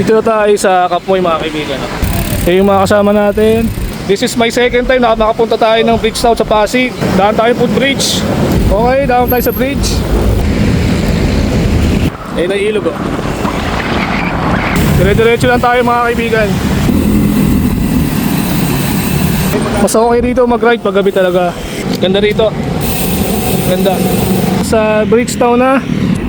Dito na tayo sa Kapmoy mga kaibigan. Yung mga kasama natin. This is my second time na makapunta tayo ng Bridgetown sa Pasig. Daan tayo footbridge. Okay, daan tayo sa bridge. Ayun na ilog oh. Dire-diretso lang tayo mga kaibigan. Mas okay dito mag-ride pag gabi talaga. Ganda rito. Ganda. Sa Bridgetown na.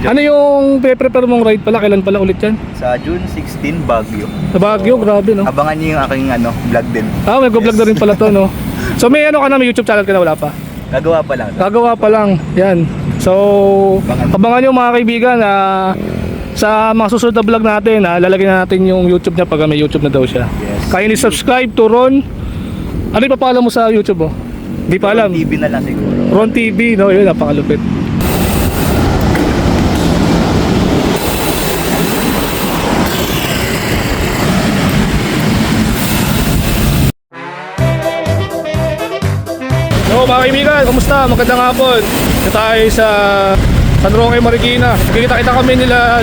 Ano yung pre-prepare mong ride pala? Kailan pala ulit yan? Sa June 16, Baguio. Sa Baguio, grabe no? Abangan niyo yung aking vlog din. Ah, may go-vlog na rin pala to no? So may ano ka na, may YouTube channel ka na, wala pa? Gagawa pa lang. Gagawa pa lang, yan. So, abangan nyo mga kaibigan sa mga susunod na vlog natin, lalagyan na natin yung YouTube niya pag may YouTube na daw siya. Yes. Kindly subscribe to Ron. Ano yung papaalam mo sa YouTube mo? Hindi pa alam. Ron TV na lang siguro. Ron TV, no? Yun, napakalupit. So mga kaibigan, kamusta? Magandang hapon. Dito tayo sa San Roque, Marikina. Kita-kita kami nila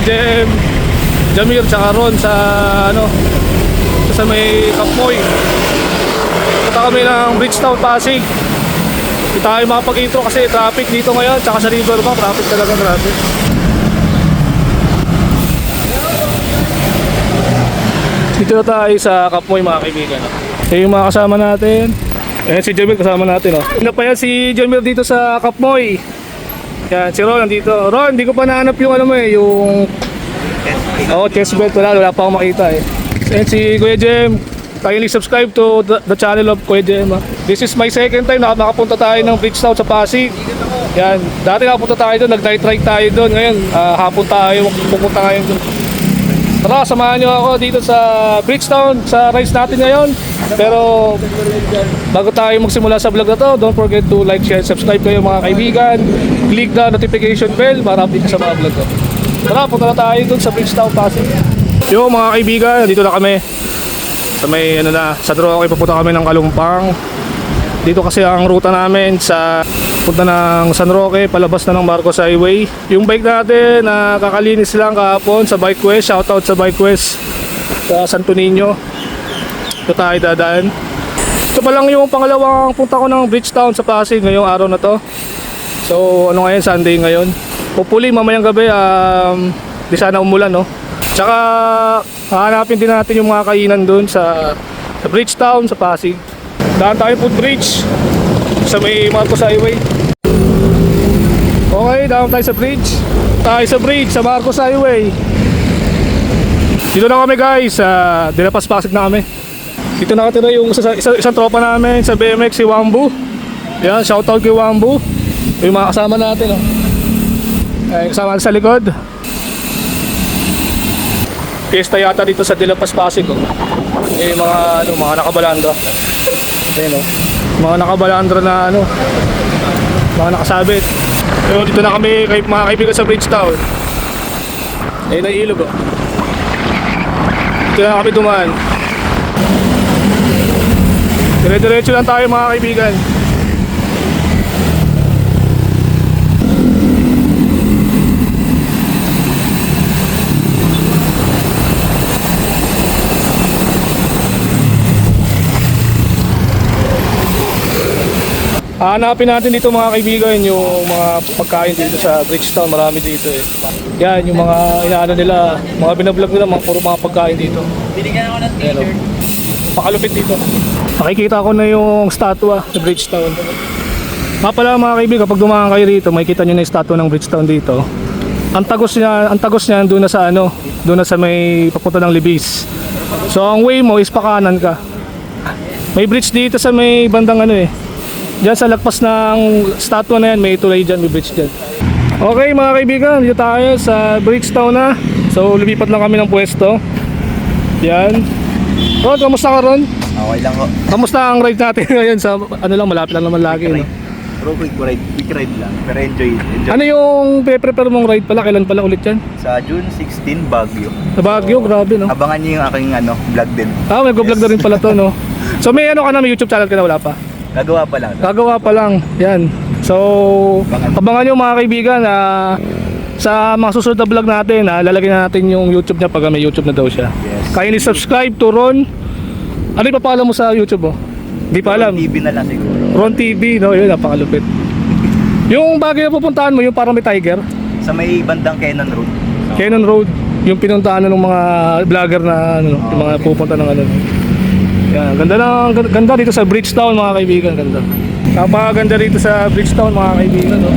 Jamir tsaka Ron sa sa may Kapmoy. Kita kami ng Bridgetown, Pasig. Hindi tayo makapag-intro kasi traffic dito ngayon. Tsaka sa Riverbank, traffic talaga, grabe. Dito na tayo sa Kapmoy mga kaibigan. Yung mga kasama natin. Ayan si Jamir kasama natin oh. Ano pa yan si Jamir dito sa Kapmoy. Yan si Ron nandito. Ron, hindi ko pa nahanap yung ano mo yung chest belt wala pa akong makita eh. Ayan si Kuya Jem. Kindly subscribe to the channel of Kuya Jem. This is my second time na makapunta tayo ng Bridgetown sa Pasig. Yan, dati nakapunta tayo doon, nag-night ride tayo doon. Ngayon, hapon tayo pupunta ngayon doon. Tara, samahan nyo ako dito sa Bridgetown sa rides natin ngayon. Pero bago tayo magsimula sa vlog na to, don't forget to like, share, subscribe kayo mga kaibigan. Click the notification bell para update ka sa mga vlog ko. Tara, punta na tayo dun sa Bridgetown, Pasig. Yo mga kaibigan, dito na kami sa may sa Roque, papunta kami ng Kalumpang. Dito kasi ang ruta namin sa punta ng San Roque, palabas na ng Marcos Highway. Yung bike natin kakalinis lang kahapon sa Bike Quest. Shoutout sa Bike Quest sa Santo Niño. Ito tayo dadaan. Ito pa lang yung pangalawang punta ko ng Bridgetown sa Pasig ngayong araw na to. So ano ngayon, Sunday ngayon. Hopefully mamayang gabi di sana umulan no. Tsaka hahanapin din natin yung mga kainan doon sa Bridgetown sa Pasig. Daan tayo footbridge sa may Marcos Highway. Okay, daan tayo sa bridge. Tayo sa bridge sa Marcos Highway. Dito na kami guys, Dilapas Pasig na kami. Dito nakatira yung isang tropa namin sa BMX, si Wambu. Yan, shoutout kay Wambu. Yung mga kasama natin oh. Ay, kasama sa likod. Fiesta yata dito sa Dilapas Pasig oh. Mga nakabalandra. Ayan oh. Mga nakabalandra na mga nakasabit. Pero dito na kami mga kaibigan sa Bridgetown. Ayun na ilog oh. Dito na kami dumaan. Dire-diretso lang tayo mga kaibigan. Hanapin natin dito mga kaibigan yung mga pagkain dito sa Bridgetown. Marami dito eh. Yan yung mga inaano nila, mga binablog nila, puro mga pagkain dito. Binigyan ako ng t-shirt. Pakalupit dito. Nakikita ko na yung statwa sa Bridgetown. Nga pala mga kaibigan, kapag dumaan kayo rito, makikita nyo na yung statwa ng Bridgetown dito. Ang tagos niya doon na sa doon na sa may papunta ng Libis. So ang way mo is pakanan ka. May bridge dito sa may bandang diyan sa lagpas ng statwa na yan, may tulay dyan, may bridge dyan. Okay mga kaibigan, dito tayo sa Bridgetown na. So lumipat lang kami ng pwesto. Yan. Ron, kamusta ka Ron? Okay lang ho. Kamusta ang ride natin ngayon sa malapit lang naman lagi no? Pero quick ride lang. Pero enjoy. Ano yung pre-prepare mong ride pala? Kailan pala ulit yan? Sa June 16, Baguio. Sa Baguio, grabe no? Abangan niyo yung aking vlog din. May go-vlog na rin pala to no? So may ka na, may YouTube channel ka na, wala pa? Gagawa pa lang. Gagawa pa lang, yan. So abangan nyo mga kaibigan sa mga susunod na vlog natin, lalagyan na natin yung YouTube niya pag may YouTube na daw siya. Yes. Kindly subscribe to Ron. Ano yung papaalam mo sa YouTube mo? Di pa alam. TV na lang siguro. Ron TV, no? Yun, napakalupit. Yung bagay na pupuntahan mo, yung parang may tiger. Sa may bandang Kenan Road. Cannon Road, yung pinuntahan na ng mga vlogger na ano, yung mga pupunta ng ano. Yan, ganda dito sa Bridgetown mga kaibigan, ganda. Napakaganda dito sa Bridgetown mga kaibigan, no.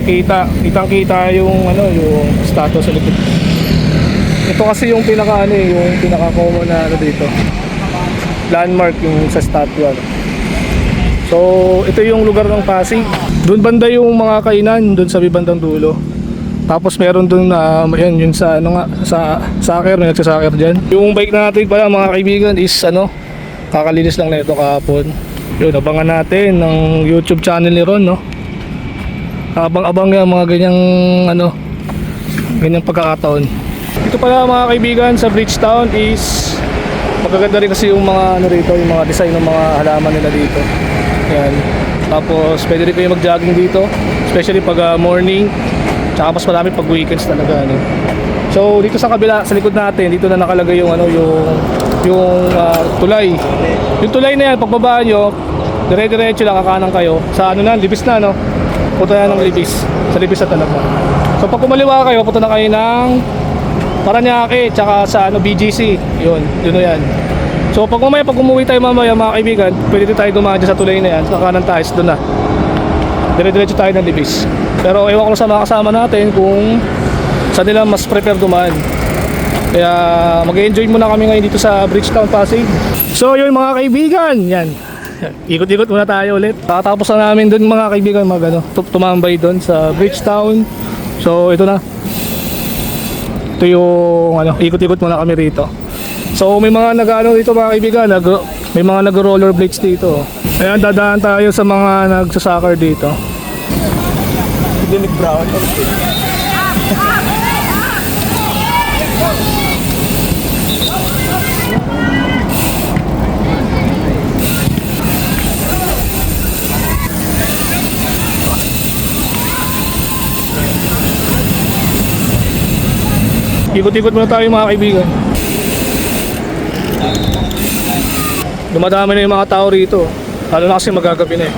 Kitang-kita yung ano, yung statue sa likod. Ito kasi yung pinaka ano, yung pinaka-common na ano dito. Landmark yung sa statue ano. So, ito yung lugar ng Pasig. Doon banda yung mga kainan, doon sa bandang dulo. Tapos meron doon na yun sa ano nga sa soccer, may nagsa-soccer diyan. Yung bike natin pala mga kaibigan is ano, kakalinis lang nito kahapon. Yun, abangan natin ng YouTube channel ni Ron, no. Abang-abang yan mga ganyang ano, ganyang pagkakataon. Ito pala mga kaibigan sa Bridgetown is magaganda rin kasi yung mga ano rito, yung mga design ng mga halaman nila dito. Yan. Tapos pwede rin kayo mag-jogging dito, especially pag morning. Tsaka mas marami pag weekends talaga ano. So dito sa kabila, sa likod natin, dito na nakalagay yung ano, yung tulay. Yung tulay na yan, pagbaba nyo, dire-diretso lang kakanan kayo. Sa ano na, Libis na no. Punta na ng Libis. Sa Libis na talaga. So pag kumaliwa kayo, punta na kayo ng Paranaque, tsaka sa ano, BGC. Yun na yan. So pag umuwi tayo mamaya mga kaibigan, pwede tayo dumaan dyan sa tulay na yan. Sa kanan tayo, doon na. Dire-diretso tayo ng Libis. Pero ewan ko lang sa mga kasama natin kung saan nila mas prefer dumaan. Kaya mag-enjoy muna kami ngayon dito sa Bridgetown, Pasig. So yun mga kaibigan, yan. Ikot-ikot muna tayo ulit. Tatapos na namin doon mga kaibigan, tumambay doon sa Bridgetown. So ito na. Ito yung ano, ikot-ikot muna kami rito. So may mga nag-ano dito mga kaibigan, may mga nag-rollerblades dito. Ayan, dadaan tayo sa mga nagsa-soccer dito. Dinig Brown. Ikot-ikot muna tayo mga kaibigan. Dumadami na yung mga tao rito. Lalo na kasi magagabi na eh.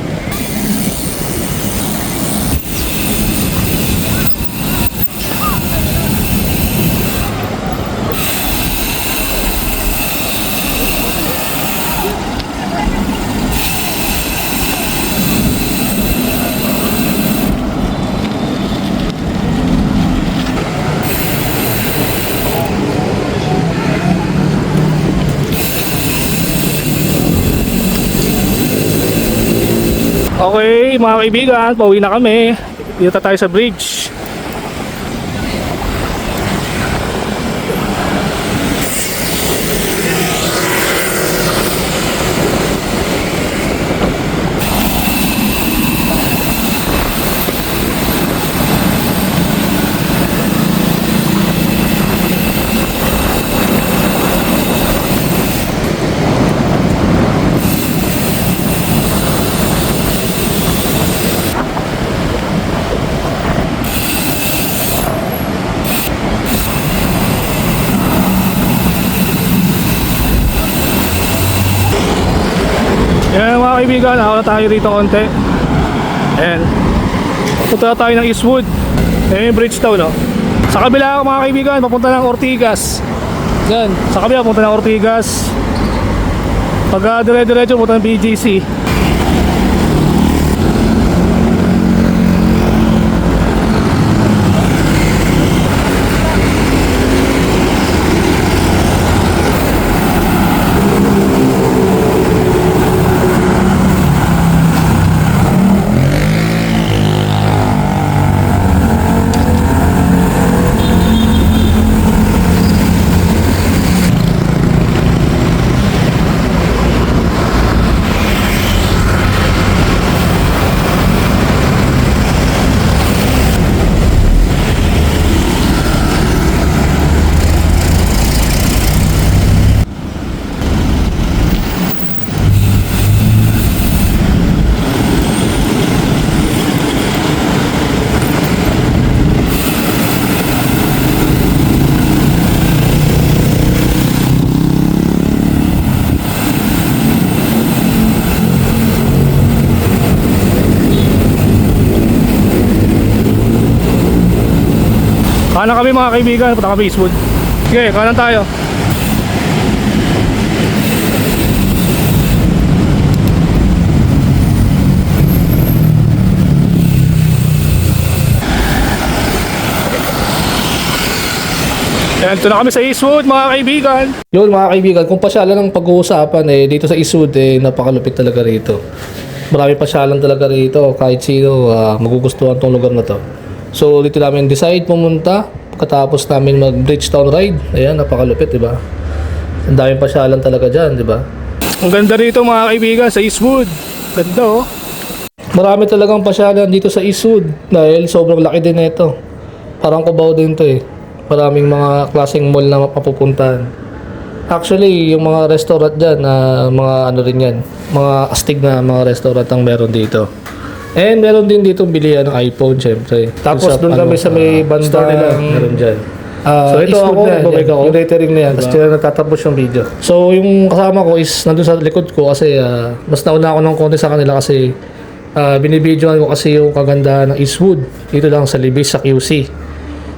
Okay mga kaibigan, pauwi na kami. Dito tayo sa bridge. Yan mga kaibigan, nakakala tayo rito konti. Ayan. Punta tayo ng Eastwood. Ayan yung Bridgetown, no? Sa kabila mga kaibigan, papunta ng Ortigas. Yan, sa kabila papunta ng Ortigas. Pag dire-diretso punta ng BGC. Kanan kami mga kaibigan, punta kami Eastwood. Okay, kanan tayo. Ayan, ito na kami sa Eastwood mga kaibigan. Yun mga kaibigan, kung pasyalan ang pag-uusapan dito sa Eastwood napakalupit talaga rito. Marami pasyalan talaga rito, kahit sino magugustuhan tong lugar na to. So dito namin decide pumunta, pagkatapos namin mag Bridgetown ride. Ayan, napakalupit, di ba? Ang daming pasyalan talaga dyan, di ba? Ang ganda rito mga kaibigan sa Eastwood. Ganda oh. Marami talagang pasyalan dito sa Eastwood dahil sobrang laki din nito. Parang Cubao din to eh. Maraming mga klaseng mall na mapupuntahan. Actually, yung mga restaurant dyan, mga ano rin yan, mga astig na mga restaurant ang meron dito. And meron din dito bilihan ng iPhone, syempre. Tapos doon kami sa may bandang nila, meron dyan. So ito ako, nagbabay ako, yung lettering na yan, tapos dyan natatapos yung video. So yung kasama ko is nandun sa likod ko kasi mas nauna ako ng konti sa kanila kasi binibidyoan ko kasi yung kagandahan ng Eastwood. Dito lang sa Libis, sa QC.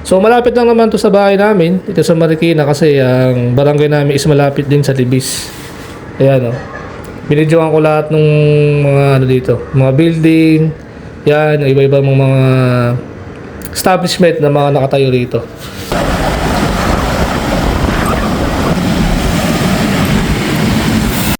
So malapit lang naman to sa bahay namin dito sa Marikina kasi ang barangay namin is malapit din sa Libis. Ayan oh. Binidyoan ko lahat ng mga ano dito, mga building, yan, iba-iba mga establishment na mga nakatayo rito.